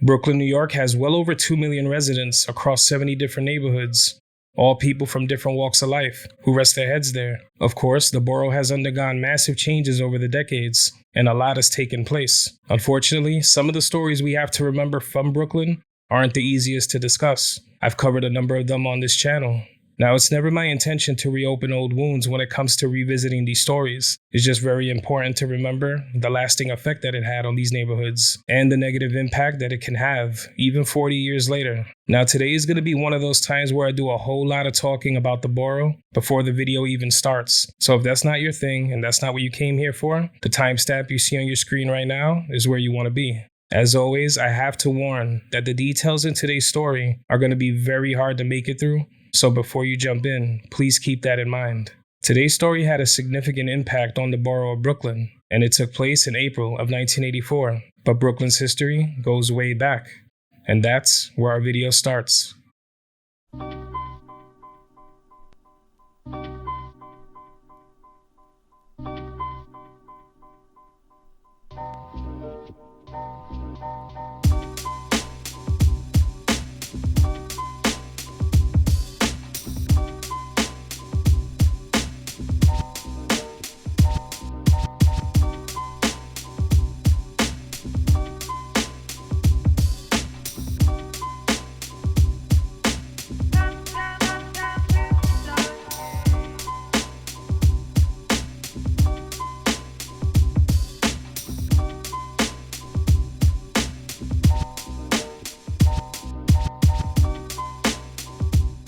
Brooklyn, New York has well over 2 million residents across 70 different neighborhoods, all people from different walks of life who rest their heads there. Of course, the borough has undergone massive changes over the decades, and a lot has taken place. Unfortunately, some of the stories we have to remember from Brooklyn aren't the easiest to discuss. I've covered a number of them on this channel. Now, it's never my intention to reopen old wounds when it comes to revisiting these stories. It's just very important to remember the lasting effect that it had on these neighborhoods and the negative impact that it can have, even 40 years later. Now, today is going to be one of those times where I do a whole lot of talking about the borough before the video even starts. So if that's not your thing and that's not what you came here for, the timestamp you see on your screen right now is where you want to be. As always, I have to warn that the details in today's story are going to be very hard to make it through. So before you jump in, please keep that in mind. Today's story had a significant impact on the borough of Brooklyn, and it took place in April of 1984. But Brooklyn's history goes way back, and that's where our video starts.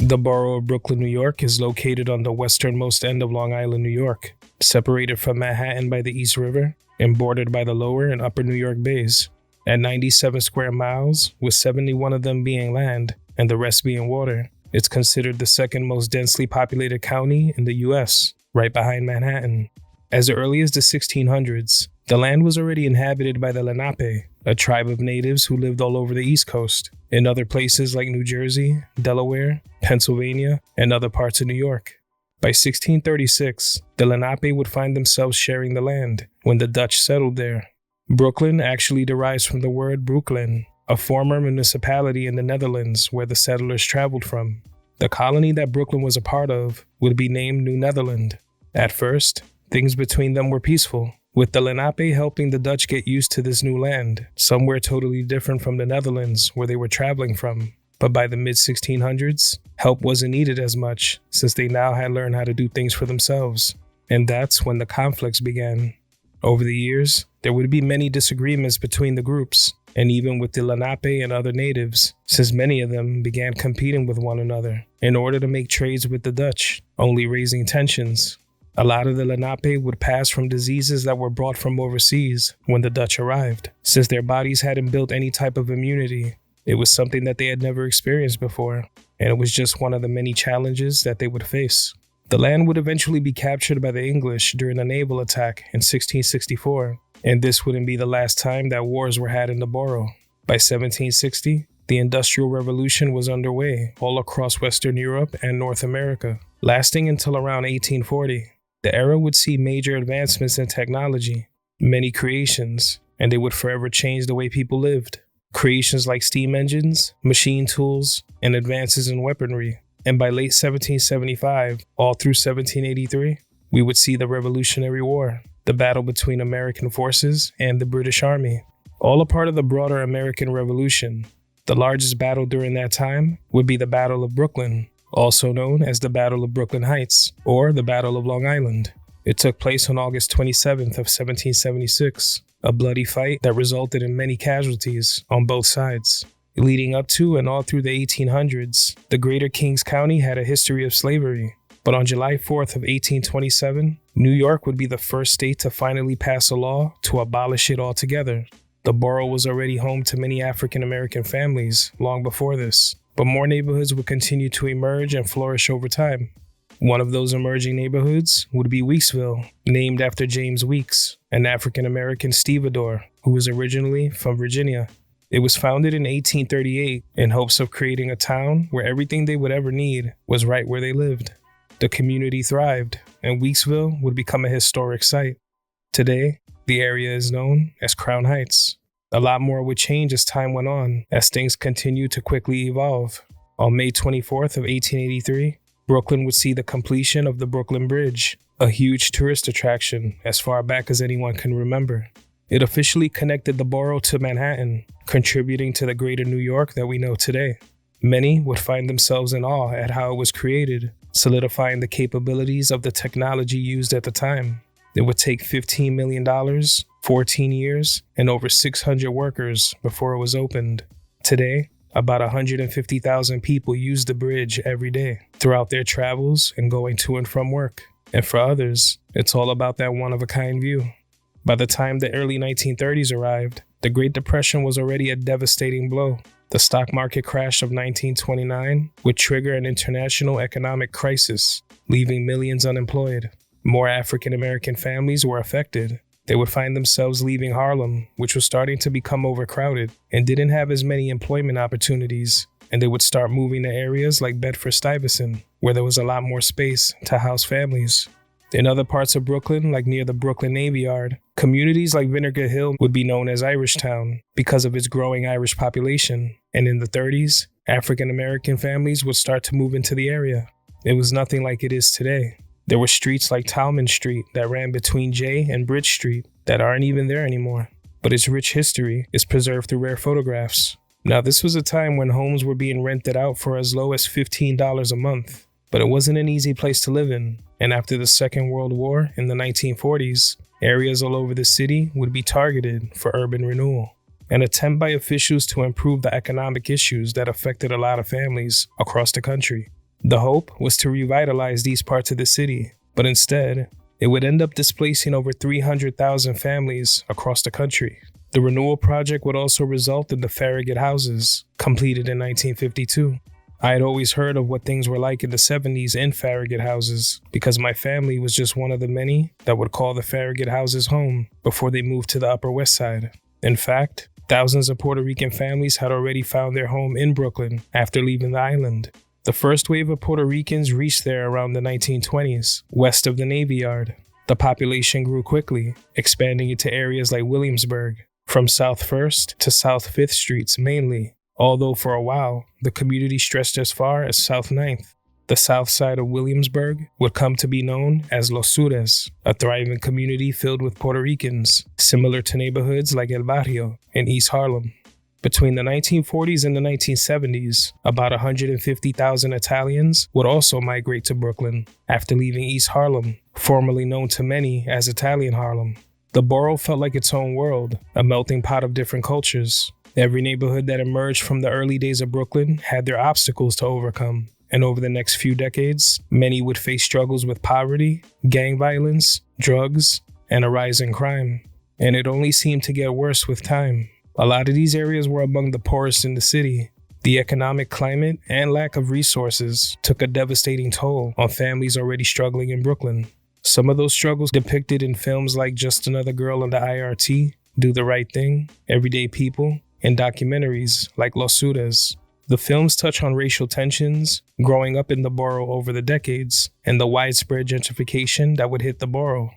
The borough of Brooklyn, New York is located on the westernmost end of Long Island, New York, separated from Manhattan by the East River and bordered by the lower and upper New York bays. At 97 square miles, with 71 of them being land and the rest being water, it's considered the second most densely populated county in the US, right behind Manhattan. As early as the 1600s, the land was already inhabited by the Lenape, a tribe of natives who lived all over the East Coast, in other places like New Jersey, Delaware, Pennsylvania, and other parts of New York. By 1636, the Lenape would find themselves sharing the land when the Dutch settled there. Brooklyn actually derives from the word Brooklyn, a former municipality in the Netherlands where the settlers traveled from. The colony that Brooklyn was a part of would be named New Netherland. At first, things between them were peaceful, with the Lenape helping the Dutch get used to this new land, somewhere totally different from the Netherlands where they were traveling from. But by the mid-1600s, help wasn't needed as much, since they now had learned how to do things for themselves. And that's when the conflicts began. Over the years, there would be many disagreements between the groups, and even with the Lenape and other natives, since many of them began competing with one another in order to make trades with the Dutch, only raising tensions. A lot of the Lenape would pass from diseases that were brought from overseas when the Dutch arrived. Since their bodies hadn't built any type of immunity, it was something that they had never experienced before, and it was just one of the many challenges that they would face. The land would eventually be captured by the English during a naval attack in 1664, and this wouldn't be the last time that wars were had in the borough. By 1760, the Industrial Revolution was underway all across Western Europe and North America, lasting until around 1840. The era would see major advancements in technology, many creations, and they would forever change the way people lived. Creations like steam engines, machine tools, and advances in weaponry. And by late 1775, all through 1783, we would see the Revolutionary War, the battle between American forces and the British Army, all a part of the broader American Revolution. The largest battle during that time would be the Battle of Brooklyn, also known as the Battle of Brooklyn Heights, or the Battle of Long Island. It took place on August 27th of 1776, a bloody fight that resulted in many casualties on both sides. Leading up to and all through the 1800s, the Greater Kings County had a history of slavery, but on July 4th of 1827, New York would be the first state to finally pass a law to abolish it altogether. The borough was already home to many African American families long before this, but more neighborhoods would continue to emerge and flourish over time. One of those emerging neighborhoods would be Weeksville, named after James Weeks, an African-American stevedore who was originally from Virginia. It was founded in 1838 in hopes of creating a town where everything they would ever need was right where they lived. The community thrived, and Weeksville would become a historic site. Today, the area is known as Crown Heights. A lot more would change as time went on, as things continued to quickly evolve. On May 24th of 1883, Brooklyn would see the completion of the Brooklyn Bridge, a huge tourist attraction as far back as anyone can remember. It officially connected the borough to Manhattan, contributing to the greater New York that we know today. Many would find themselves in awe at how it was created, solidifying the capabilities of the technology used at the time. It would take $15 million, 14 years, and over 600 workers before it was opened. Today, about 150,000 people use the bridge every day throughout their travels and going to and from work. And for others, it's all about that one-of-a-kind view. By the time the early 1930s arrived, the Great Depression was already a devastating blow. The stock market crash of 1929 would trigger an international economic crisis, leaving millions unemployed. More African American families were affected. They would find themselves leaving Harlem, which was starting to become overcrowded and didn't have as many employment opportunities, and they would start moving to areas like Bedford-Stuyvesant, where there was a lot more space to house families. In other parts of Brooklyn, like near the Brooklyn Navy Yard, communities like Vinegar Hill would be known as Irish Town because of its growing Irish population, and in the 30s, African American families would start to move into the area. It was nothing like it is today. There were streets like Talman Street that ran between J and Bridge Street that aren't even there anymore, but its rich history is preserved through rare photographs. Now, this was a time when homes were being rented out for as low as $15 a month, but it wasn't an easy place to live in, and after the Second World War in the 1940s, areas all over the city would be targeted for urban renewal, an attempt by officials to improve the economic issues that affected a lot of families across the country. The hope was to revitalize these parts of the city, but instead, it would end up displacing over 300,000 families across the country. The renewal project would also result in the Farragut houses, completed in 1952. I had always heard of what things were like in the 70s in Farragut houses because my family was just one of the many that would call the Farragut houses home before they moved to the Upper West Side. In fact, thousands of Puerto Rican families had already found their home in Brooklyn after leaving the island. The first wave of Puerto Ricans reached there around the 1920s, west of the Navy Yard. The population grew quickly, expanding into areas like Williamsburg, from South 1st to South 5th Streets mainly, although for a while, the community stretched as far as South 9th. The south side of Williamsburg would come to be known as Los Sures, a thriving community filled with Puerto Ricans, similar to neighborhoods like El Barrio in East Harlem. Between the 1940s and the 1970s, about 150,000 Italians would also migrate to Brooklyn after leaving East Harlem, formerly known to many as Italian Harlem. The borough felt like its own world, a melting pot of different cultures. Every neighborhood that emerged from the early days of Brooklyn had their obstacles to overcome, and over the next few decades, many would face struggles with poverty, gang violence, drugs, and a rise in crime. And it only seemed to get worse with time. A lot of these areas were among the poorest in the city. The economic climate and lack of resources took a devastating toll on families already struggling in Brooklyn. Some of those struggles depicted in films like Just Another Girl on the IRT, Do the Right Thing, Everyday People, and documentaries like Los Sures. The films touch on racial tensions, growing up in the borough over the decades, and the widespread gentrification that would hit the borough.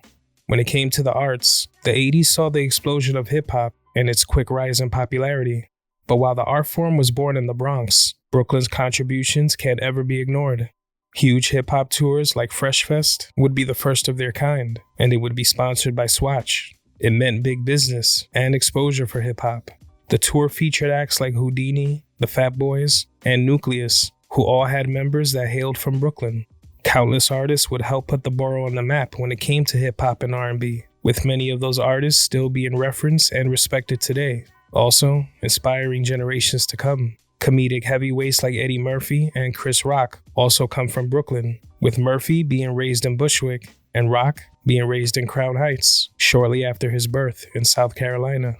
When it came to the arts, the 80s saw the explosion of hip-hop and its quick rise in popularity. But while the art form was born in the Bronx, Brooklyn's contributions can't ever be ignored. Huge hip-hop tours like Fresh Fest would be the first of their kind, and they would be sponsored by Swatch. It meant big business and exposure for hip-hop. The tour featured acts like Houdini, the Fat Boys, and Nucleus, who all had members that hailed from Brooklyn. Countless artists would help put the borough on the map when it came to hip-hop and R&B, with many of those artists still being referenced and respected today, also inspiring generations to come. Comedic heavyweights like Eddie Murphy and Chris Rock also come from Brooklyn, with Murphy being raised in Bushwick and Rock being raised in Crown Heights shortly after his birth in South Carolina.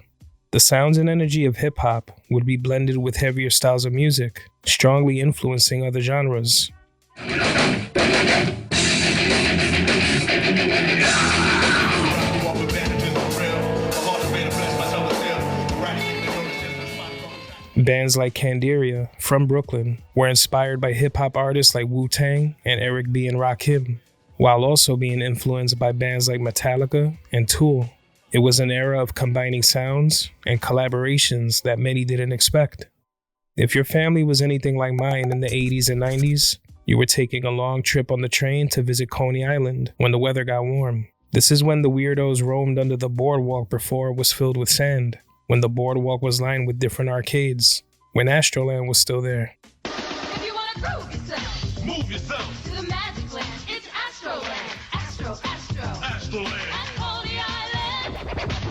The sounds and energy of hip-hop would be blended with heavier styles of music, strongly influencing other genres. Bands like Candiria, from Brooklyn, were inspired by hip-hop artists like Wu-Tang and Eric B. and Rakim, while also being influenced by bands like Metallica and Tool. It was an era of combining sounds and collaborations that many didn't expect. If your family was anything like mine in the 80s and 90s, you were taking a long trip on the train to visit Coney Island when the weather got warm. This is when the weirdos roamed under the boardwalk before it was filled with sand, when the boardwalk was lined with different arcades, when Astroland was still there. If you wanna groove yourself, Move yourself. to the magic land, it's Astroland. Astroland. At Coney Island,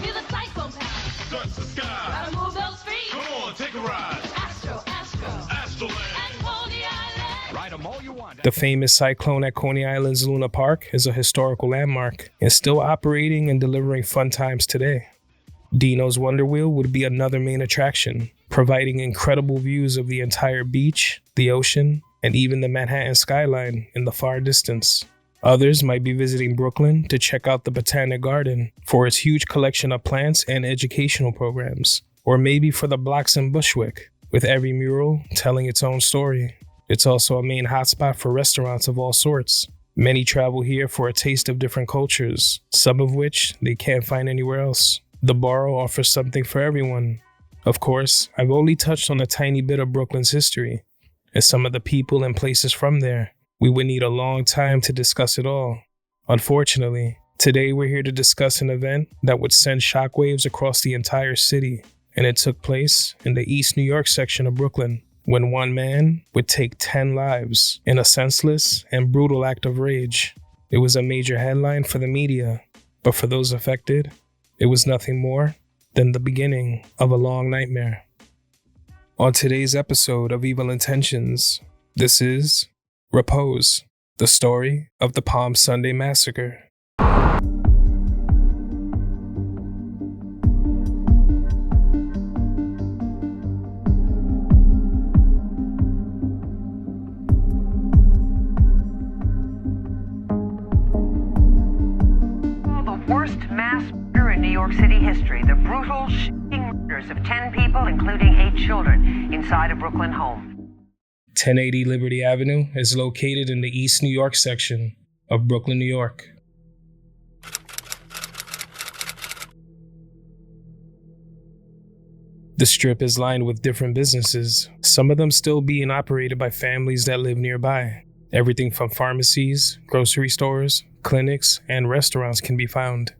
feel the cyclone pound. Touch the sky. Gotta move those feet. Come on, take a ride. Astroland. Astroland. At Coney Island. Ride 'em all you want. The famous cyclone at Coney Island's Luna Park is a historical landmark and still operating and delivering fun times today. Dino's Wonder Wheel would be another main attraction, providing incredible views of the entire beach, the ocean, and even the Manhattan skyline in the far distance. Others might be visiting Brooklyn to check out the Botanic Garden for its huge collection of plants and educational programs, or maybe for the blocks in Bushwick, with every mural telling its own story. It's also a main hotspot for restaurants of all sorts. Many travel here for a taste of different cultures, some of which they can't find anywhere else. The borough offers something for everyone. Of course, I've only touched on a tiny bit of Brooklyn's history, and some of the people and places from there. We would need a long time to discuss it all. Unfortunately, today we're here to discuss an event that would send shockwaves across the entire city, and it took place in the East New York section of Brooklyn, when one man would take 10 lives in a senseless and brutal act of rage. It was a major headline for the media, but for those affected, it was nothing more than the beginning of a long nightmare. On today's episode of Evil Intentions, this is Repose, the story of the Palm Sunday Massacre. The worst mass murder in New York City history, the brutal, shocking murders of 10 people, including 8 children, inside a Brooklyn home. 1080 Liberty Avenue is located in the East New York section of Brooklyn, New York. The strip is lined with different businesses, some of them still being operated by families that live nearby. Everything from pharmacies, grocery stores, clinics, and restaurants can be found.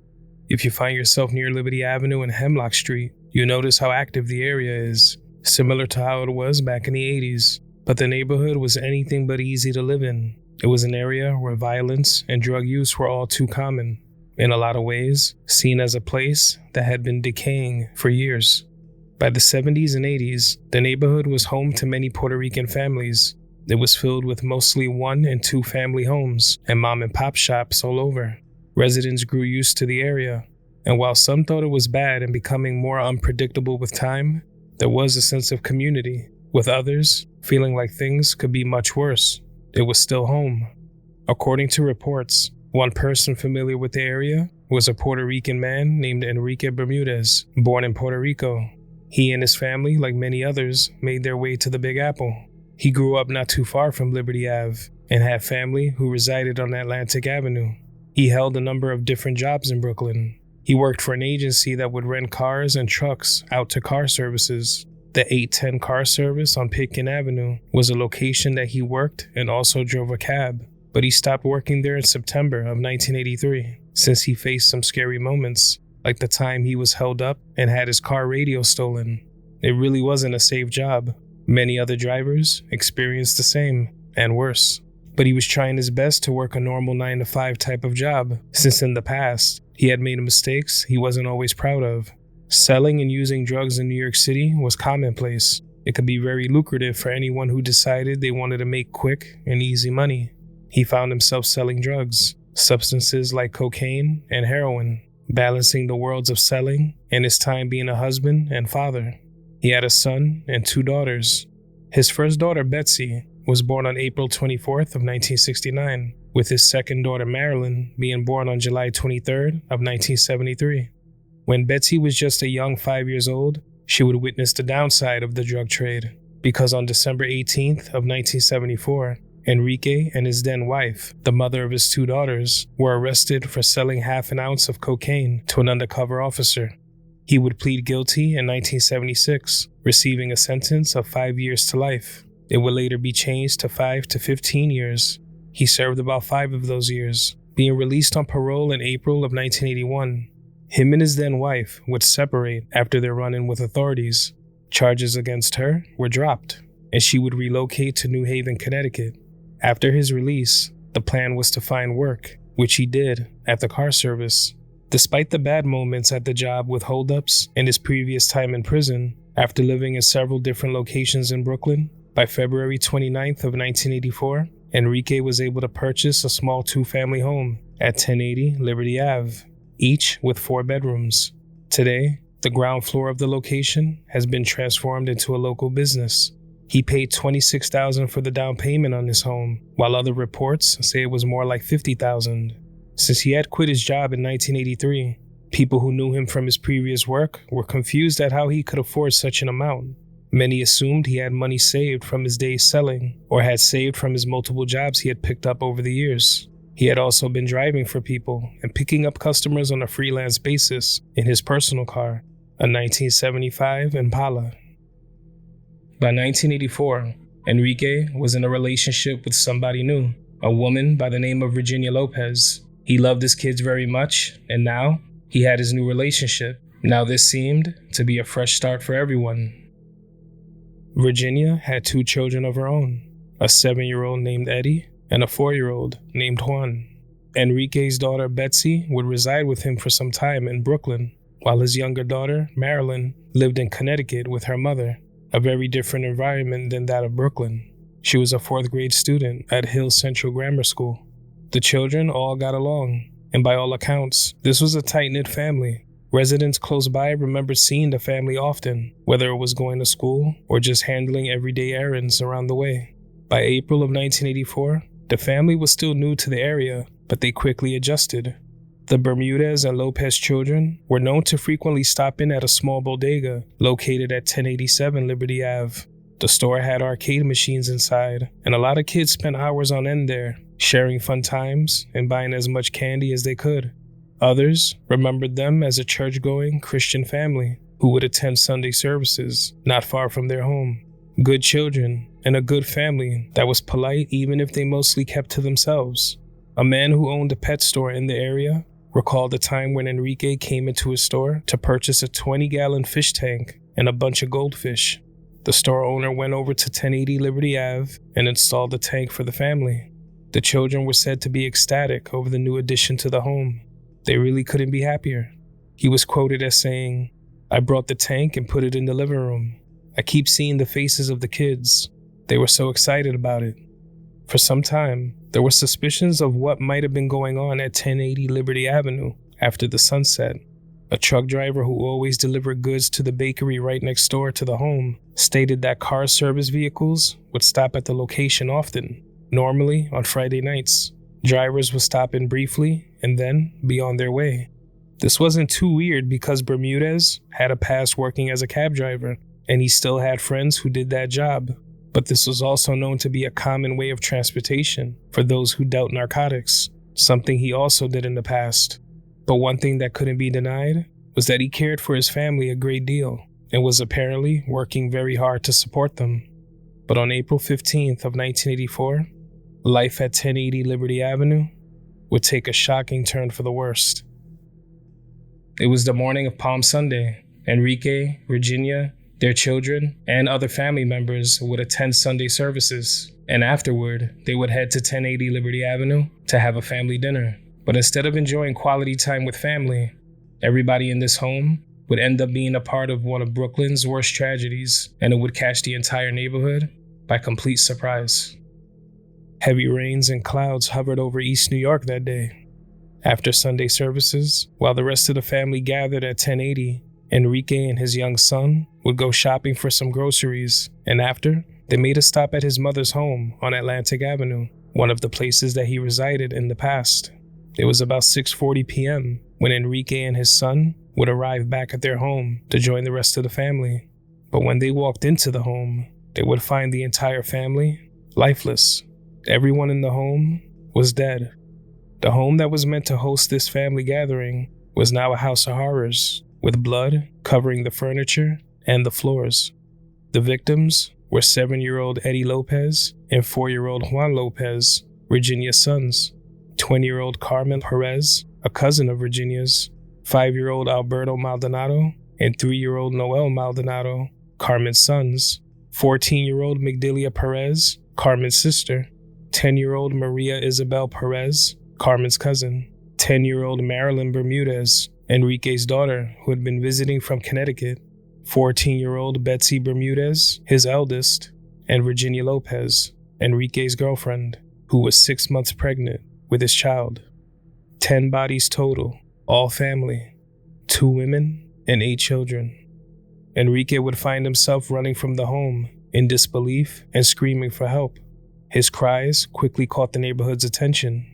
If you find yourself near Liberty Avenue and Hemlock Street, you notice how active the area is, similar to how it was back in the 80s. But the neighborhood was anything but easy to live in. It was an area where violence and drug use were all too common, in a lot of ways, seen as a place that had been decaying for years. By the 70s and 80s, the neighborhood was home to many Puerto Rican families. It was filled with mostly 1- and 2-family homes and mom-and-pop shops all over. Residents grew used to the area, and while some thought it was bad and becoming more unpredictable with time, there was a sense of community, with others feeling like things could be much worse. It was still home. According to reports, one person familiar with the area was a Puerto Rican man named Enrique Bermudez, born in Puerto Rico. He and his family, like many others, made their way to the Big Apple. He grew up not too far from Liberty Ave and had family who resided on Atlantic Avenue. He held a number of different jobs in Brooklyn. He worked for an agency that would rent cars and trucks out to car services. The 810 car service on Pitkin Avenue was a location that he worked and also drove a cab, but he stopped working there in September of 1983 since he faced some scary moments, like the time he was held up and had his car radio stolen. It really wasn't a safe job. Many other drivers experienced the same, and worse. But he was trying his best to work a normal 9-to-5 type of job, since in the past, he had made mistakes he wasn't always proud of. Selling and using drugs in New York City was commonplace. It could be very lucrative for anyone who decided they wanted to make quick and easy money. He found himself selling drugs, substances like cocaine and heroin, balancing the worlds of selling and his time being a husband and father. He had a son and 2 daughters. His first daughter, Betsy, was born on April 24th of 1969, with his second daughter, Marilyn, being born on July 23rd of 1973. When Betsy was just a young 5 years old, she would witness the downside of the drug trade, because on December 18th of 1974, Enrique and his then wife, the mother of his 2 daughters, were arrested for selling half an ounce of cocaine to an undercover officer. He would plead guilty in 1976, receiving a sentence of 5 years to life. It would later be changed to 5 to 15 years. He served about 5 of those years, being released on parole in April of 1981. Him and his then wife would separate after their run-in with authorities. Charges against her were dropped, and she would relocate to New Haven, Connecticut. After his release, the plan was to find work, which he did at the car service. Despite the bad moments at the job with holdups and his previous time in prison, after living in several different locations in Brooklyn, by February 29th of 1984, Enrique was able to purchase a small 2-family home at 1080 Liberty Ave, each with 4 bedrooms. Today, the ground floor of the location has been transformed into a local business. He paid $26,000 for the down payment on his home, while other reports say it was more like $50,000. Since he had quit his job in 1983, people who knew him from his previous work were confused at how he could afford such an amount. Many assumed he had money saved from his days selling, or had saved from his multiple jobs he had picked up over the years. He had also been driving for people and picking up customers on a freelance basis in his personal car, a 1975 Impala. By 1984, Enrique was in a relationship with somebody new, a woman by the name of Virginia Lopez. He loved his kids very much, and now he had his new relationship. Now this seemed to be a fresh start for everyone. Virginia had 2 children of her own, a 7-year-old named Eddie and a 4-year-old named Juan. Enrique's daughter Betsy would reside with him for some time in Brooklyn, while his younger daughter, Marilyn, lived in Connecticut with her mother, a very different environment than that of Brooklyn. She was a 4th grade student at Hill Central Grammar School. The children all got along, and by all accounts, this was a tight-knit family. Residents close by remembered seeing the family often, whether it was going to school or just handling everyday errands around the way. By April of 1984, the family was still new to the area, but they quickly adjusted. The Bermudez and Lopez children were known to frequently stop in at a small bodega located at 1087 Liberty Ave. The store had arcade machines inside, and a lot of kids spent hours on end there, sharing fun times and buying as much candy as they could. Others remembered them as a church-going Christian family who would attend Sunday services not far from their home. Good children and a good family that was polite even if they mostly kept to themselves. A man who owned a pet store in the area recalled a time when Enrique came into his store to purchase a 20-gallon fish tank and a bunch of goldfish. The store owner went over to 1080 Liberty Ave and installed the tank for the family. The children were said to be ecstatic over the new addition to the home. They really couldn't be happier. He was quoted as saying, "I brought the tank and put it in the living room. I keep seeing the faces of the kids. They were so excited about it." For some time, there were suspicions of what might have been going on at 1080 Liberty Avenue after the sunset. A truck driver who always delivered goods to the bakery right next door to the home stated that car service vehicles would stop at the location often, normally on Friday nights. Drivers would stop in briefly and then be on their way. This wasn't too weird because Bermudez had a past working as a cab driver, and he still had friends who did that job. But this was also known to be a common way of transportation for those who dealt narcotics, something he also did in the past. But one thing that couldn't be denied was that he cared for his family a great deal and was apparently working very hard to support them. But on April 15th of 1984, life at 1080 Liberty Avenue would take a shocking turn for the worst. It was the morning of Palm Sunday. Enrique, Virginia, their children, and other family members would attend Sunday services, and afterward, they would head to 1080 Liberty Avenue to have a family dinner. But instead of enjoying quality time with family, everybody in this home would end up being a part of one of Brooklyn's worst tragedies, and it would catch the entire neighborhood by complete surprise. Heavy rains and clouds hovered over East New York that day. After Sunday services, while the rest of the family gathered at 1080, Enrique and his young son would go shopping for some groceries, and after, they made a stop at his mother's home on Atlantic Avenue, one of the places that he resided in the past. It was about 6:40 p.m. when Enrique and his son would arrive back at their home to join the rest of the family. But when they walked into the home, they would find the entire family lifeless. Everyone in the home was dead. The home that was meant to host this family gathering was now a house of horrors, with blood covering the furniture and the floors. The victims were 7-year-old Eddie Lopez and 4-year-old Juan Lopez, Virginia's sons, 20-year-old Carmen Perez, a cousin of Virginia's, 5-year-old Alberto Maldonado, and 3-year-old Noel Maldonado, Carmen's sons, 14-year-old Migdalia Perez, Carmen's sister, 10-year-old Maria Isabel Perez, Carmen's cousin, 10-year-old Marilyn Bermudez, Enrique's daughter who had been visiting from Connecticut, 14-year-old Betsy Bermudez, his eldest, and Virginia Lopez, Enrique's girlfriend, who was 6 months pregnant with his child. 10 bodies total, all family, 2 women and 8 children. Enrique would find himself running from the home in disbelief and screaming for help. His cries quickly caught the neighborhood's attention.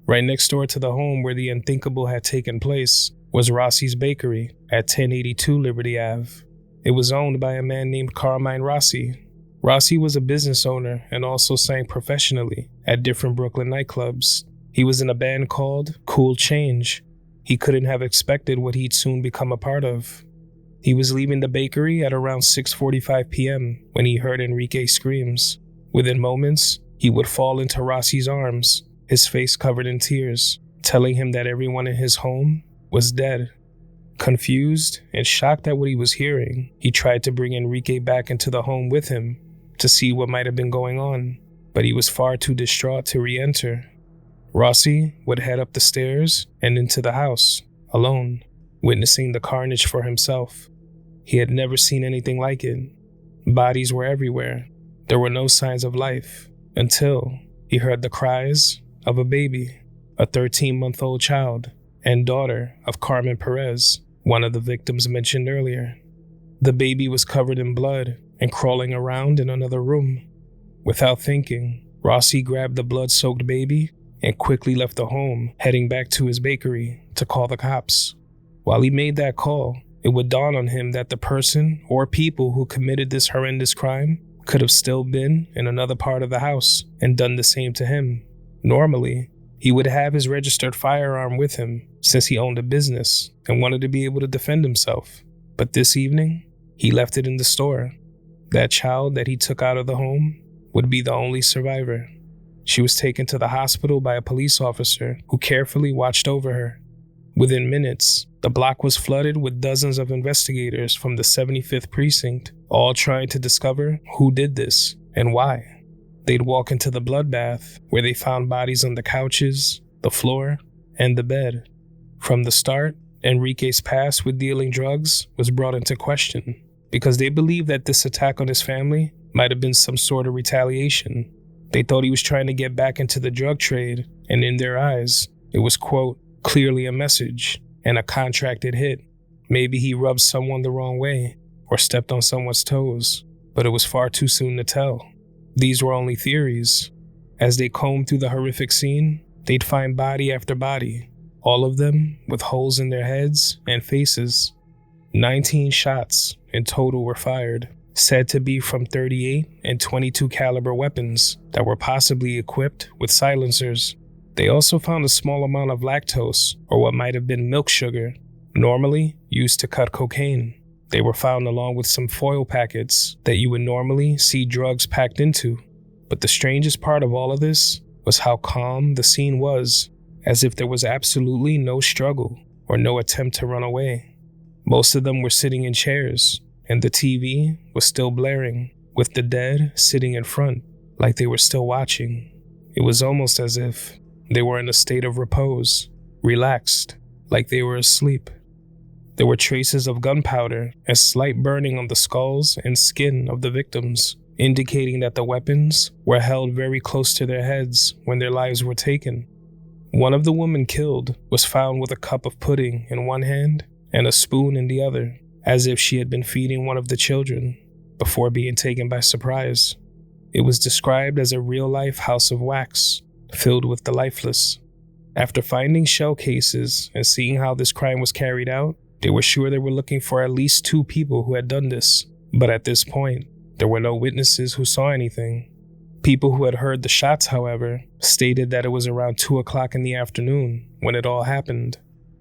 Right next door to the home where the unthinkable had taken place was Rossi's Bakery at 1082 Liberty Ave. It was owned by a man named Carmine Rossi. Rossi was a business owner and also sang professionally at different Brooklyn nightclubs. He was in a band called Cool Change. He couldn't have expected what he'd soon become a part of. He was leaving the bakery at around 6:45 p.m. when he heard Enrique's screams. Within moments, he would fall into Rossi's arms, his face covered in tears, telling him that everyone in his home was dead. Confused and shocked at what he was hearing, he tried to bring Enrique back into the home with him to see what might have been going on, but he was far too distraught to re-enter. Rossi would head up the stairs and into the house, alone, witnessing the carnage for himself. He had never seen anything like it. Bodies were everywhere. There were no signs of life until he heard the cries of a baby, a 13-month-old child, and daughter of Carmen Perez, one of the victims mentioned earlier. The baby was covered in blood and crawling around in another room. Without thinking, Rossi grabbed the blood-soaked baby and quickly left the home, heading back to his bakery to call the cops. While he made that call, it would dawn on him that the person or people who committed this horrendous crime could have still been in another part of the house and done the same to him. Normally, he would have his registered firearm with him since he owned a business and wanted to be able to defend himself. But this evening, he left it in the store. That child that he took out of the home would be the only survivor. She was taken to the hospital by a police officer who carefully watched over her. Within minutes, the block was flooded with dozens of investigators from the 75th precinct, all trying to discover who did this and why. They'd walk into the bloodbath, where they found bodies on the couches, the floor, and the bed. From the start, Enrique's past with dealing drugs was brought into question, because they believed that this attack on his family might have been some sort of retaliation. They thought he was trying to get back into the drug trade, and in their eyes, it was, quote, clearly a message and a contracted hit. Maybe he rubbed someone the wrong way or stepped on someone's toes, but it was far too soon to tell. These were only theories. As they combed through the horrific scene, they'd find body after body, all of them with holes in their heads and faces. 19 shots in total were fired, said to be from 38 and 22 caliber weapons that were possibly equipped with silencers. They also found a small amount of lactose, or what might have been milk sugar, normally used to cut cocaine. They were found along with some foil packets that you would normally see drugs packed into. But the strangest part of all of this was how calm the scene was, as if there was absolutely no struggle or no attempt to run away. Most of them were sitting in chairs, and the TV was still blaring, with the dead sitting in front, like they were still watching. It was almost as if they were in a state of repose, relaxed, like they were asleep. There were traces of gunpowder and slight burning on the skulls and skin of the victims, indicating that the weapons were held very close to their heads when their lives were taken. One of the women killed was found with a cup of pudding in one hand and a spoon in the other, as if she had been feeding one of the children before being taken by surprise. It was described as a real-life house of wax, filled with the lifeless. After finding shell cases and seeing how this crime was carried out, they were sure they were looking for at least 2 people who had done this, but at this point, there were no witnesses who saw anything. People who had heard the shots, however, stated that it was around 2 o'clock in the afternoon when it all happened.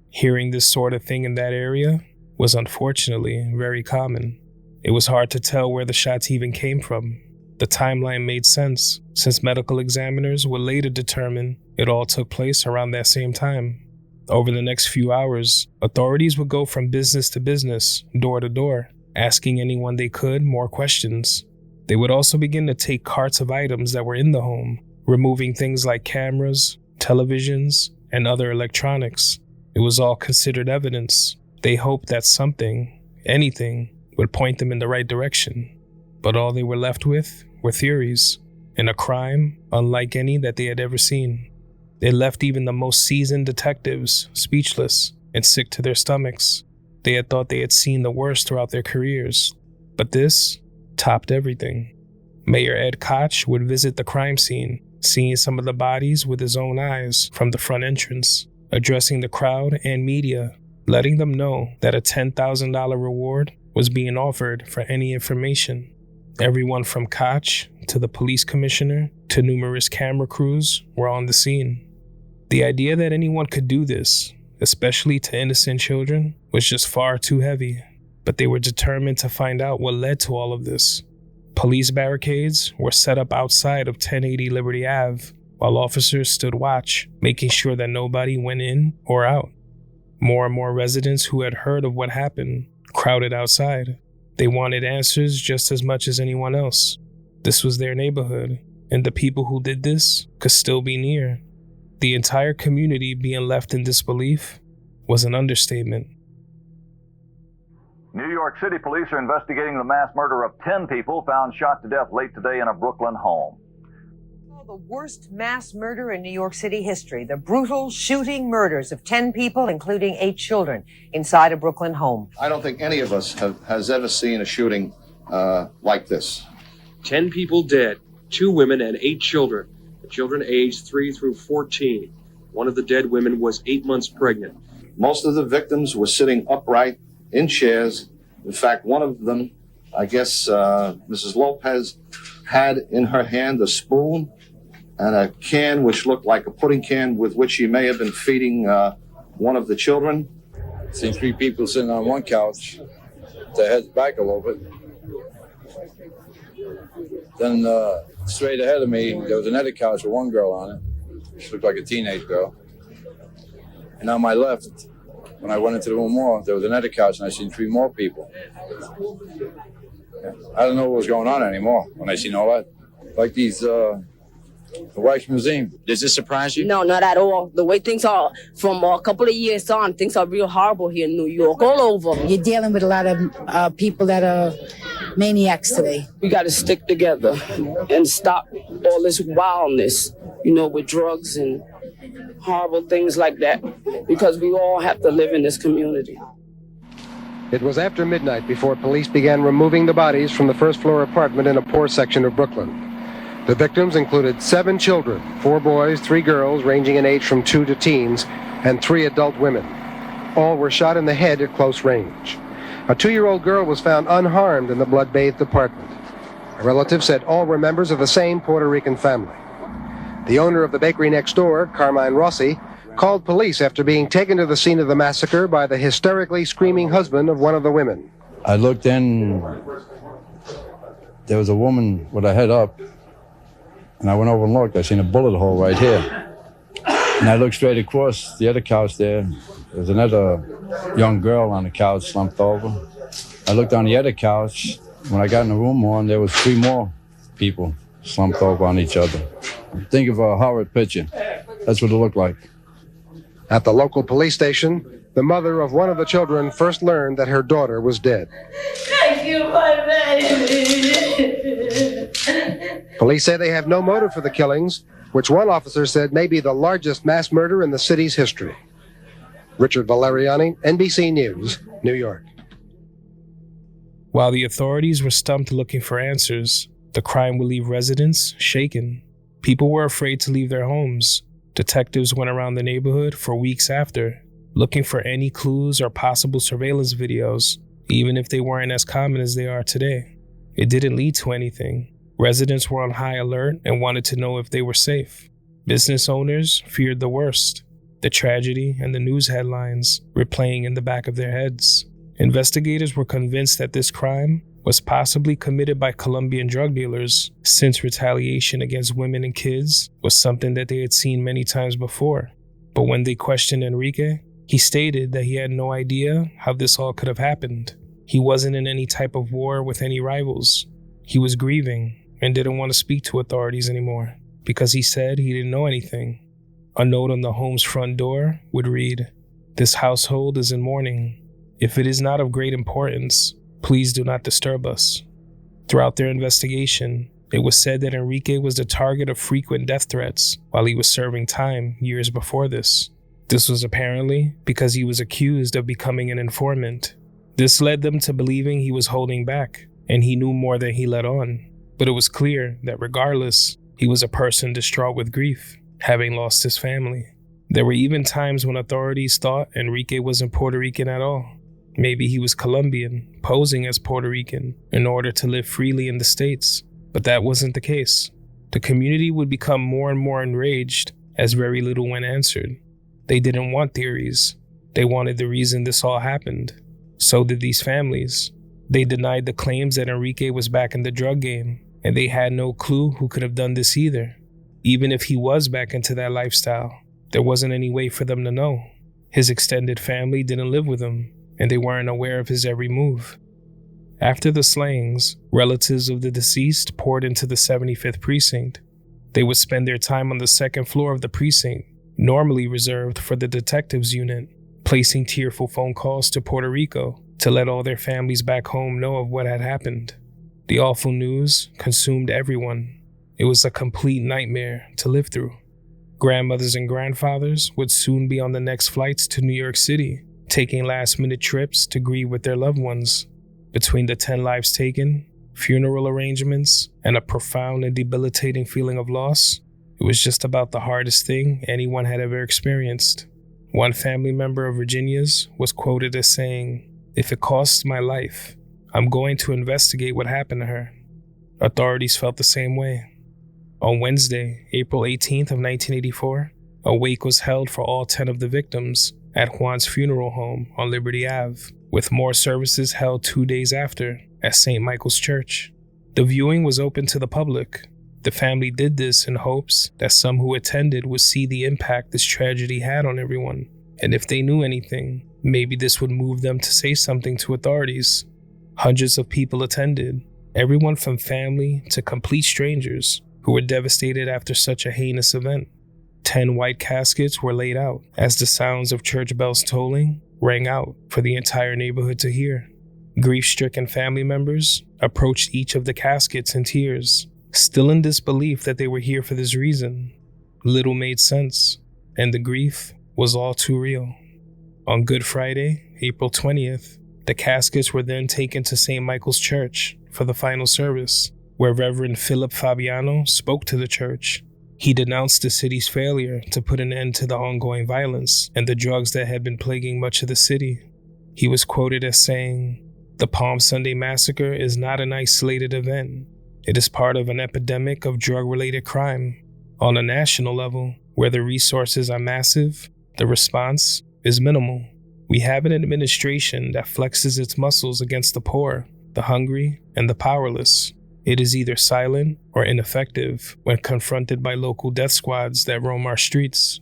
Hearing this sort of thing in that area was unfortunately very common. It was hard to tell where the shots even came from. The timeline made sense, since medical examiners would later determine it all took place around that same time. Over the next few hours, authorities would go from business to business, door to door, asking anyone they could more questions. They would also begin to take carts of items that were in the home, removing things like cameras, televisions, and other electronics. It was all considered evidence. They hoped that something, anything, would point them in the right direction. But all they were left with were theories, and a crime unlike any that they had ever seen. It left even the most seasoned detectives speechless and sick to their stomachs. They had thought they had seen the worst throughout their careers, but this topped everything. Mayor Ed Koch would visit the crime scene, seeing some of the bodies with his own eyes from the front entrance, addressing the crowd and media, letting them know that a $10,000 reward was being offered for any information. Everyone from Koch to the police commissioner to numerous camera crews were on the scene. The idea that anyone could do this, especially to innocent children, was just far too heavy. But they were determined to find out what led to all of this. Police barricades were set up outside of 1080 Liberty Ave, while officers stood watch, making sure that nobody went in or out. More and more residents who had heard of what happened crowded outside. They wanted answers just as much as anyone else. This was their neighborhood, and the people who did this could still be near. The entire community being left in disbelief was an understatement. New York City police are investigating the mass murder of 10 people found shot to death late today in a Brooklyn home. The worst mass murder in New York City history. The brutal shooting murders of 10 people, including 8 children, inside a Brooklyn home. I don't think any of us has ever seen a shooting like this. 10 people dead, 2 women and 8 children. The children aged 3 through 14. One of the dead women was 8 months pregnant. Most of the victims were sitting upright in chairs. In fact, one of them, I guess Mrs. Lopez, had in her hand a spoon and a can which looked like a pudding can with which she may have been feeding one of the children. Seen 3 people sitting on one couch, their heads back a little bit. Then straight ahead of me, there was another couch with one girl on it. She looked like a teenage girl. And on my left, when I went into the room more, there was another couch and I seen 3 more people. Yeah. I don't know what was going on anymore when I seen all that. Like these, the Wax Museum. Does this surprise you? No, not at all. The way things are from a couple of years on, things are real horrible here in New York, all over. You're dealing with a lot of people that are maniacs today. We got to stick together and stop all this wildness, with drugs and horrible things like that, because we all have to live in this community. It was after midnight before police began removing the bodies from the first-floor apartment in a poor section of Brooklyn. The victims included 7 children, 4 boys, 3 girls, ranging in age from 2 to teens, and 3 adult women. All were shot in the head at close range. A 2-year-old girl was found unharmed in the blood-bathed apartment. A relative said all were members of the same Puerto Rican family. The owner of the bakery next door, Carmine Rossi, called police after being taken to the scene of the massacre by the hysterically screaming husband of one of the women. I looked in, there was a woman with her head up, and I went over and looked. I seen a bullet hole right here. And I looked straight across the other couch there. There was another young girl on the couch slumped over. I looked on the other couch. When I got in the room more, there was 3 more people slumped over on each other. Think of a horrid picture. That's what it looked like. At the local police station, the mother of one of the children first learned that her daughter was dead. Thank you, my baby. Police say they have no motive for the killings, which one officer said may be the largest mass murder in the city's history. Richard Valeriani, NBC News, New York. While the authorities were stumped looking for answers, the crime would leave residents shaken. People were afraid to leave their homes. Detectives went around the neighborhood for weeks after, looking for any clues or possible surveillance videos, even if they weren't as common as they are today. It didn't lead to anything. Residents were on high alert and wanted to know if they were safe. Business owners feared the worst. The tragedy and the news headlines were playing in the back of their heads. Investigators were convinced that this crime was possibly committed by Colombian drug dealers, since retaliation against women and kids was something that they had seen many times before. But when they questioned Enrique, he stated that he had no idea how this all could have happened. He wasn't in any type of war with any rivals. He was grieving and didn't want to speak to authorities anymore because he said he didn't know anything. A note on the home's front door would read, "This household is in mourning. If it is not of great importance, please do not disturb us." Throughout their investigation, it was said that Enrique was the target of frequent death threats while he was serving time years before this. This was apparently because he was accused of becoming an informant. This led them to believing he was holding back, and he knew more than he let on. But it was clear that regardless, he was a person distraught with grief, having lost his family. There were even times when authorities thought Enrique wasn't Puerto Rican at all. Maybe he was Colombian, posing as Puerto Rican in order to live freely in the States. But that wasn't the case. The community would become more and more enraged as very little went answered. They didn't want theories. They wanted the reason this all happened. So did these families. They denied the claims that Enrique was back in the drug game, and they had no clue who could have done this either. Even if he was back into that lifestyle, there wasn't any way for them to know. His extended family didn't live with him, and they weren't aware of his every move. After the slayings, relatives of the deceased poured into the 75th precinct. They would spend their time on the second floor of the precinct, normally reserved for the detectives unit, placing tearful phone calls to Puerto Rico to let all their families back home know of what had happened. The awful news consumed everyone. It was a complete nightmare to live through. Grandmothers and grandfathers would soon be on the next flights to New York City, taking last-minute trips to grieve with their loved ones. Between the 10 lives taken, funeral arrangements, and a profound and debilitating feeling of loss, it was just about the hardest thing anyone had ever experienced. One family member of Virginia's was quoted as saying, "If it costs my life, I'm going to investigate what happened to her." Authorities felt the same way. On Wednesday, April 18th of 1984, a wake was held for all 10 of the victims at Juan's funeral home on Liberty Ave, with more services held 2 days after at St. Michael's Church. The viewing was open to the public. The family did this in hopes that some who attended would see the impact this tragedy had on everyone, and if they knew anything, maybe this would move them to say something to authorities. Hundreds of people attended, everyone from family to complete strangers who were devastated after such a heinous event. 10 white caskets were laid out as the sounds of church bells tolling rang out for the entire neighborhood to hear. Grief-stricken family members approached each of the caskets in tears, still in disbelief that they were here for this reason. Little made sense, and the grief was all too real. On Good Friday, April 20th, the caskets were then taken to St. Michael's Church for the final service, where Reverend Philip Fabiano spoke to the church. He denounced the city's failure to put an end to the ongoing violence and the drugs that had been plaguing much of the city. He was quoted as saying, "The Palm Sunday Massacre is not an isolated event. It is part of an epidemic of drug-related crime. On a national level, where the resources are massive, the response is minimal. We have an administration that flexes its muscles against the poor, the hungry, and the powerless. It is either silent or ineffective when confronted by local death squads that roam our streets."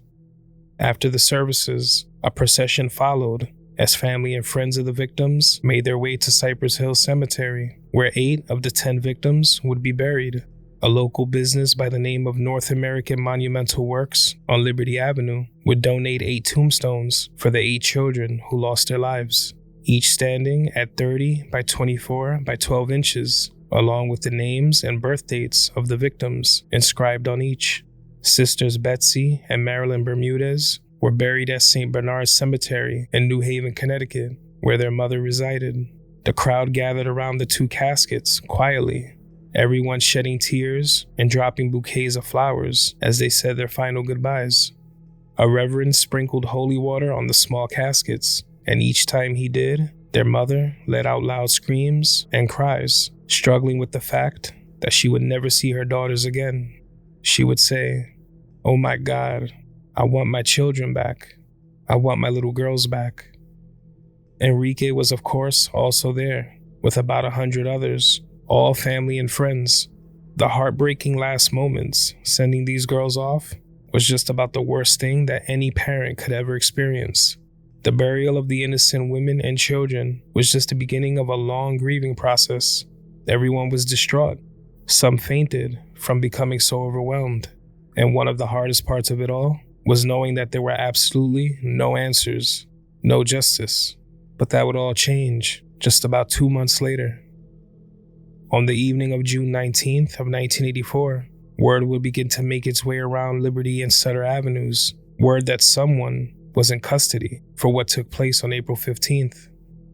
After the services, a procession followed as family and friends of the victims made their way to Cypress Hill Cemetery, where 8 of the 10 victims would be buried. A local business by the name of North American Monumental Works on Liberty Avenue would donate 8 tombstones for the 8 children who lost their lives, each standing at 30 by 24 by 12 inches, along with the names and birth dates of the victims inscribed on each. Sisters Betsy and Marilyn Bermudez were buried at St. Bernard's Cemetery in New Haven, Connecticut, where their mother resided. The crowd gathered around the 2 caskets quietly, everyone shedding tears and dropping bouquets of flowers as they said their final goodbyes. A reverend sprinkled holy water on the small caskets, and each time he did, their mother let out loud screams and cries, struggling with the fact that she would never see her daughters again. She would say, "Oh my God, I want my children back. I want my little girls back." Enrique was, of course, also there, with about 100 others, all family and friends. The heartbreaking last moments, sending these girls off, was just about the worst thing that any parent could ever experience. The burial of the innocent women and children was just the beginning of a long grieving process. Everyone was distraught. Some fainted from becoming so overwhelmed. And one of the hardest parts of it all was knowing that there were absolutely no answers, no justice. But that would all change just about 2 months later. On the evening of June 19th of 1984, word would begin to make its way around Liberty and Sutter Avenues, word that someone was in custody for what took place on April 15th.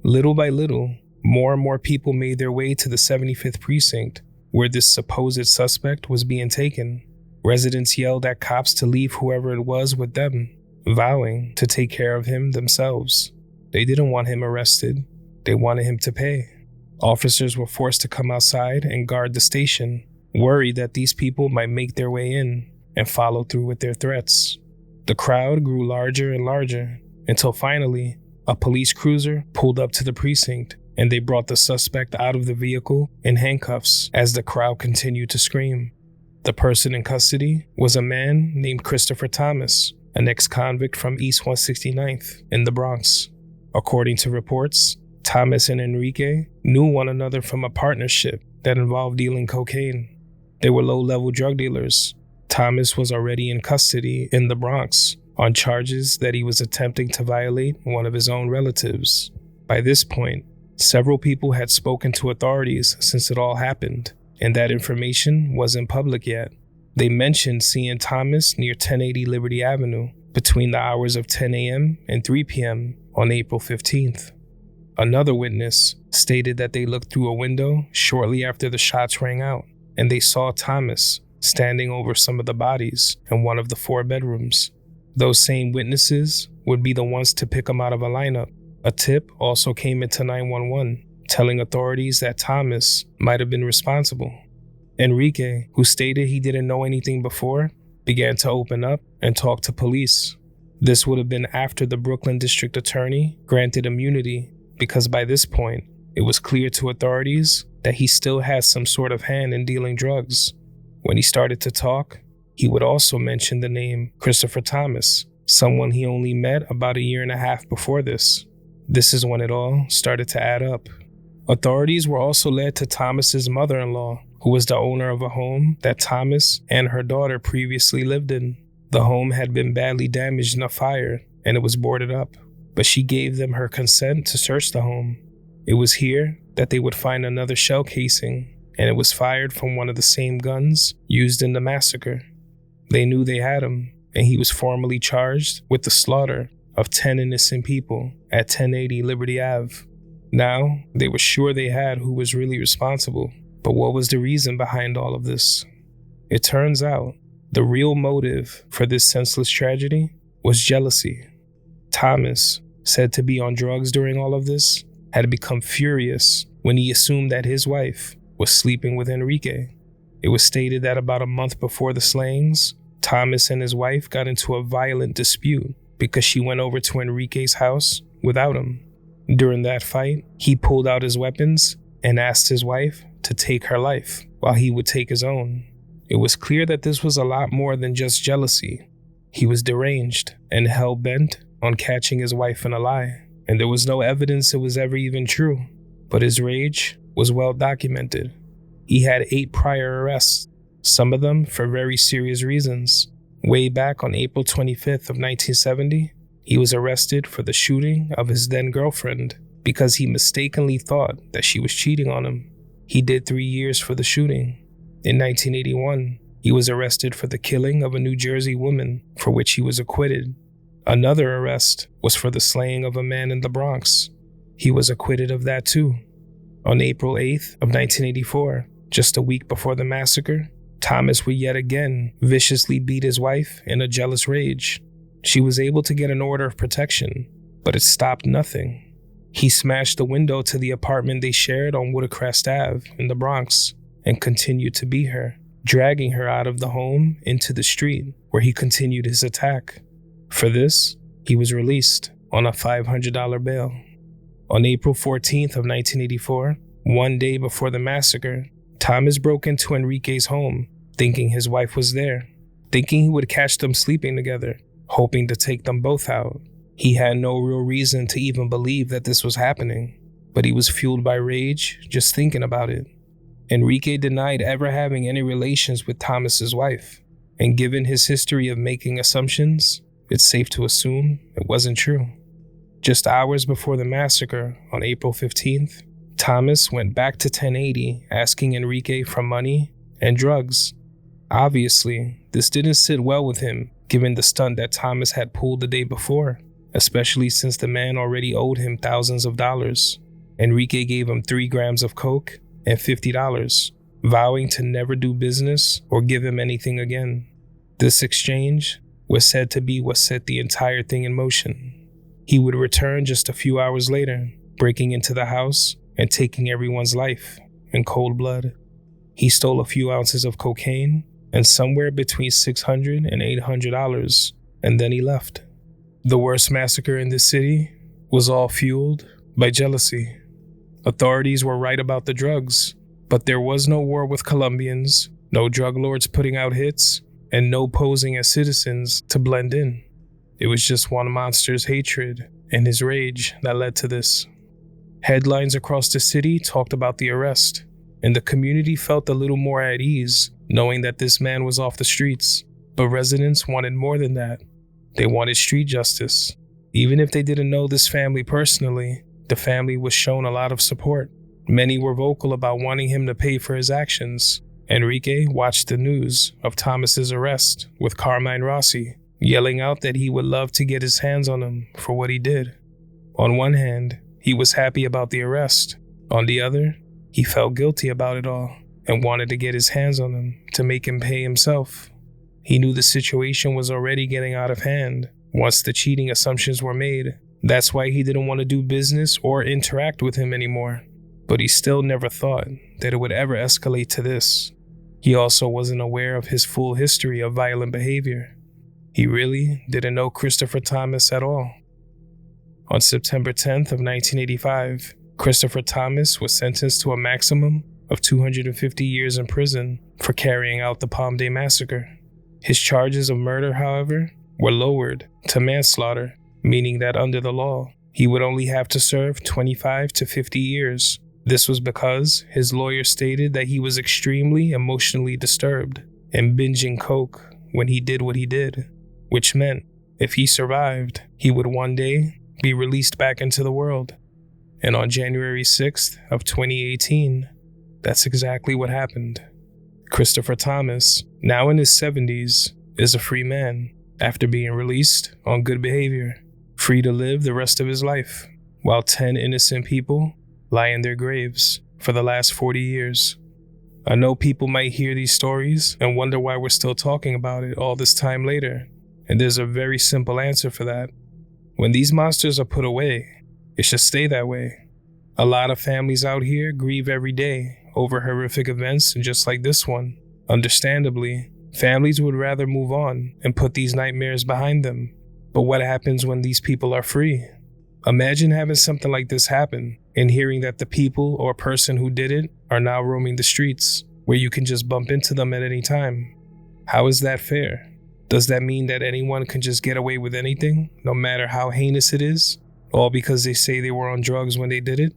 Little by little, more and more people made their way to the 75th precinct, where this supposed suspect was being taken. Residents yelled at cops to leave whoever it was with them, vowing to take care of him themselves. They didn't want him arrested. They wanted him to pay. Officers were forced to come outside and guard the station, worried that these people might make their way in and follow through with their threats. The crowd grew larger and larger until finally a police cruiser pulled up to the precinct, and they brought the suspect out of the vehicle in handcuffs as the crowd continued to scream. The person in custody was a man named Christopher Thomas, an ex-convict from East 169th in the Bronx. According to reports, Thomas and Enrique knew one another from a partnership that involved dealing cocaine. They were low-level drug dealers. Thomas was already in custody in the Bronx on charges that he was attempting to violate one of his own relatives. By this point, several people had spoken to authorities since it all happened, and that information wasn't public yet. They mentioned seeing Thomas near 1080 Liberty Avenue between the hours of 10 a.m. and 3 p.m. on April 15th. Another witness stated that they looked through a window shortly after the shots rang out, and they saw Thomas standing over some of the bodies in one of the 4 bedrooms. Those same witnesses would be the ones to pick him out of a lineup. A tip also came into 911, telling authorities that Thomas might have been responsible. Enrique, who stated he didn't know anything before, began to open up and talk to police. This would have been after the Brooklyn District Attorney granted immunity, because by this point, it was clear to authorities that he still had some sort of hand in dealing drugs. When he started to talk, he would also mention the name Christopher Thomas, someone he only met about 1.5 years before this. This is when it all started to add up. Authorities were also led to Thomas's mother-in-law, who was the owner of a home that Thomas and her daughter previously lived in. The home had been badly damaged in a fire, and it was boarded up, but she gave them her consent to search the home. It was here that they would find another shell casing, and it was fired from one of the same guns used in the massacre. They knew they had him, and he was formally charged with the slaughter of 10 innocent people at 1080 Liberty Ave. Now, they were sure they had who was really responsible, but what was the reason behind all of this? It turns out, the real motive for this senseless tragedy was jealousy. Thomas, said to be on drugs during all of this, had become furious when he assumed that his wife was sleeping with Enrique. It was stated that about a month before the slayings, Thomas and his wife got into a violent dispute because she went over to Enrique's house without him. During that fight, he pulled out his weapons and asked his wife to take her life while he would take his own. It was clear that this was a lot more than just jealousy. He was deranged and hell-bent on catching his wife in a lie, and there was no evidence it was ever even true, but his rage was well documented. He had 8 prior arrests, some of them for very serious reasons. Way back on April 25th of 1970, he was arrested for the shooting of his then-girlfriend because he mistakenly thought that she was cheating on him. He did 3 years for the shooting. In 1981, he was arrested for the killing of a New Jersey woman, for which he was acquitted. Another arrest was for the slaying of a man in the Bronx. He was acquitted of that too. On April 8th of 1984, just a week before the massacre, Thomas would yet again viciously beat his wife in a jealous rage. She was able to get an order of protection, but it stopped nothing. He smashed the window to the apartment they shared on Woodcrest Ave in the Bronx and continued to beat her, dragging her out of the home into the street where he continued his attack. For this, he was released on a $500 bail. On April 14th of 1984, one day before the massacre, Thomas broke into Enrique's home, thinking his wife was there, thinking he would catch them sleeping together, hoping to take them both out. He had no real reason to even believe that this was happening, but he was fueled by rage just thinking about it. Enrique denied ever having any relations with Thomas's wife, and given his history of making assumptions, it's safe to assume it wasn't true. Just hours before the massacre, on April 15th, Thomas went back to 1080 asking Enrique for money and drugs. Obviously, this didn't sit well with him given the stunt that Thomas had pulled the day before, especially since the man already owed him thousands of dollars. Enrique gave him 3 grams of coke and $50, vowing to never do business or give him anything again. This exchange was said to be what set the entire thing in motion. He would return just a few hours later, breaking into the house and taking everyone's life in cold blood. He stole a few ounces of cocaine and somewhere between $600 and $800, and then he left. The worst massacre in this city was all fueled by jealousy. Authorities were right about the drugs, but there was no war with Colombians, no drug lords putting out hits, and no posing as citizens to blend in. It was just one monster's hatred and his rage that led to this. Headlines across the city talked about the arrest, and the community felt a little more at ease knowing that this man was off the streets. But residents wanted more than that. They wanted street justice. Even if they didn't know this family personally, the family was shown a lot of support. Many were vocal about wanting him to pay for his actions. Enrique watched the news of Thomas's arrest with Carmine Rossi, yelling out that he would love to get his hands on him for what he did. On one hand, he was happy about the arrest. On the other, he felt guilty about it all and wanted to get his hands on him to make him pay himself. He knew the situation was already getting out of hand once the cheating assumptions were made. That's why he didn't want to do business or interact with him anymore. But he still never thought that it would ever escalate to this. He also wasn't aware of his full history of violent behavior. He really didn't know Christopher Thomas at all. On September 10th of 1985, Christopher Thomas was sentenced to a maximum of 250 years in prison for carrying out the Palm Day Massacre. His charges of murder, however, were lowered to manslaughter, meaning that under the law, he would only have to serve 25 to 50 years. This was because his lawyer stated that he was extremely emotionally disturbed and binging coke when he did what he did, which meant if he survived, he would one day be released back into the world. And on January 6th of 2018, that's exactly what happened. Christopher Thomas, now in his 70s, is a free man after being released on good behavior, free to live the rest of his life, while 10 innocent people lie in their graves for the last 40 years. I know people might hear these stories and wonder why we're still talking about it all this time later, and there's a very simple answer for that. When these monsters are put away, it should stay that way. A lot of families out here grieve every day over horrific events just like this one. Understandably, families would rather move on and put these nightmares behind them. But what happens when these people are free? Imagine having something like this happen and hearing that the people or person who did it are now roaming the streets, where you can just bump into them at any time. How is that fair? Does that mean that anyone can just get away with anything, no matter how heinous it is, all because they say they were on drugs when they did it?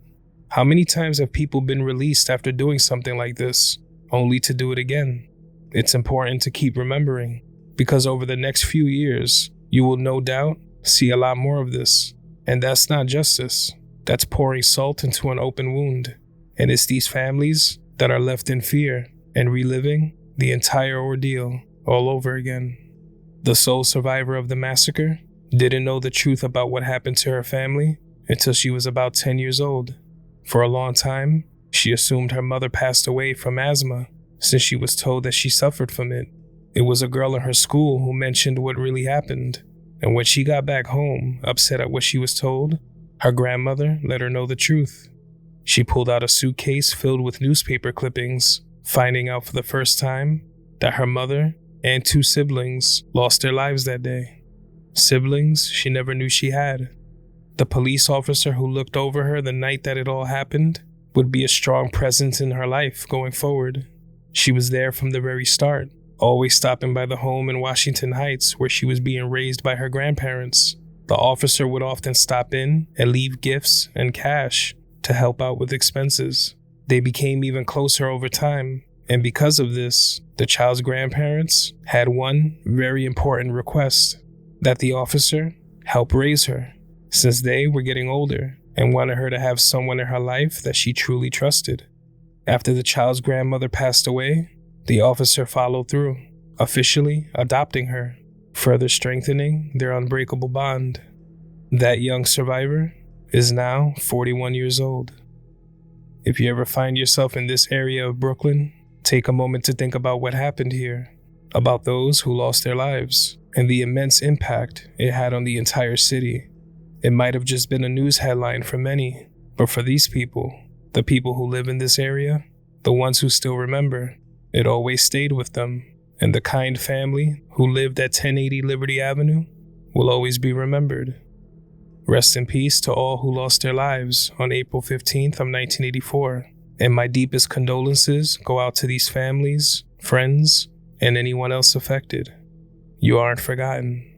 How many times have people been released after doing something like this, only to do it again? It's important to keep remembering, because over the next few years, you will no doubt see a lot more of this. And that's not justice. That's pouring salt into an open wound. And it's these families that are left in fear and reliving the entire ordeal all over again. The sole survivor of the massacre didn't know the truth about what happened to her family until she was about 10 years old. For a long time, she assumed her mother passed away from asthma, since she was told that she suffered from it. It was a girl in her school who mentioned what really happened, and when she got back home, upset at what she was told, her grandmother let her know the truth. She pulled out a suitcase filled with newspaper clippings finding out for the first time that her mother and 2 siblings lost their lives that day. Siblings she never knew she had. The police officer who looked over her the night that it all happened would be a strong presence in her life going forward. She was there from the very start, always stopping by the home in Washington Heights where she was being raised by her grandparents. The officer would often stop in and leave gifts and cash to help out with expenses. They became even closer over time, and because of this, the child's grandparents had one very important request: that the officer help raise her, since they were getting older and wanted her to have someone in her life that she truly trusted. After the child's grandmother passed away, the officer followed through, officially adopting her, further strengthening their unbreakable bond. That young survivor is now 41 years old. If you ever find yourself in this area of Brooklyn, take a moment to think about what happened here, about those who lost their lives, and the immense impact it had on the entire city. It might have just been a news headline for many, but for these people, the people who live in this area, the ones who still remember, it always stayed with them, and the kind family who lived at 1080 Liberty Avenue will always be remembered. Rest in peace to all who lost their lives on April 15th of 1984, and my deepest condolences go out to these families, friends, and anyone else affected. You aren't forgotten.